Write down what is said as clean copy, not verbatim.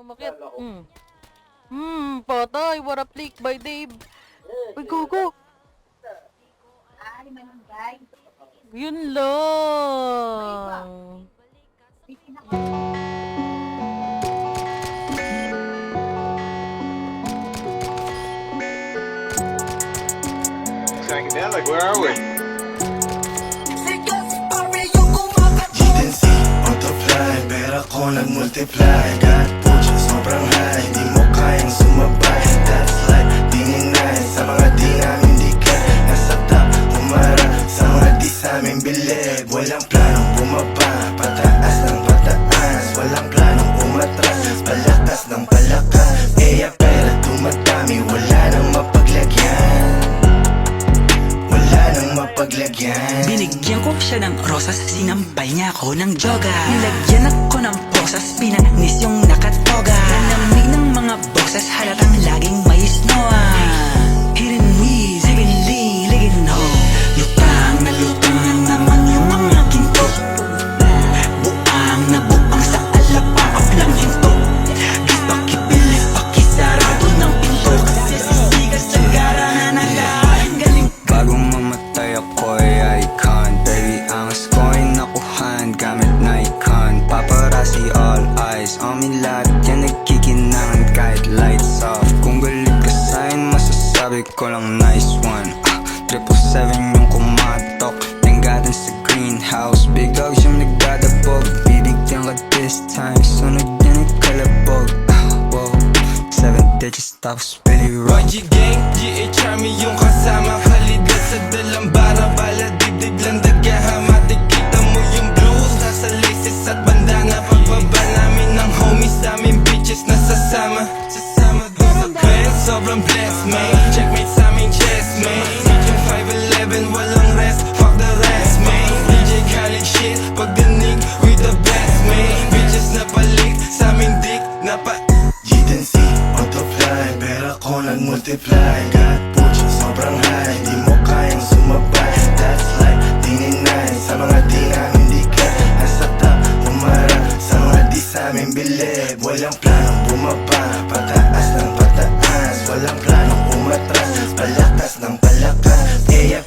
umakyat. Patay. What a flick by Dave. Uy, go. Ay, manunggay. Yun lang. May pinaka- Psychedelic, where are we? GNC on the fly, pera ko nag-multiply. God pucha, sobrang high, di mo kayang sumabay. That's like tingin sa mga di namin dikit. Nasa top, umara sa mga di sa aming bilib. Walang planong bumaba, pataas ng pataas. Walang planong umatras, palakas ng palakas. Eya pera dumadami, wala nang mapaglagyan. Binigyan ko siya ng rosas, sinampay niya ako ng joga. Nilagyan ako ng posas, pinanis yung nakatoga. Nalamig ng mga boses, halatang laging may snowa. Hidden knees, heavenly, ligin ho. Lutang na naman yung mga ginto. Buang na buang sa alapaap ng hinto. Di pakipilit, pakisarado ng pinto. Kasi sisigas sa gara na nagdaan galing. Bagong mamatay ako'y icon. Baby, angas ko'y nakuhan gamit Nikon. Paparazzi all eyes on me, lahat yan nagkikinangan kahit lights off. Kung galit ka sa'kin, masasabi ko lang nice one. 777 yung kumatok, nanggadan sa greenhouse. Big dogs yung nagdadabog, bibigyan ka this time. Sunod yan ay kalabog. Whoa, 7 digits tapos Billy Rock. YG Gang, GH Army yung kasama. Kalidad sa dalang bara, bala dibdib lang dagaha. Matikita mo yung blues, nasa laces at bandana. Pagbaba namin ng homies, daming bitches na sasama. Sasama doon sa band, sobrang blessed man. Checkmate sa aming chest man. Yung 511, walang rest, fuck the rest man. DJ Khaled shit, pagdinig, we the best man. Bitches na palit, sa aming dick na pa GNC on the fly, pera ko nag-multiply. God pucha, sobrang high, di mo kayang sumabay. That's like tingin sa mga di namin dikit. Nasa top, umara sa mga di sa aming bilib. Walang planong bumaba, pataas ng pataas. Walang planong umatras, palakas ng palakas. Eya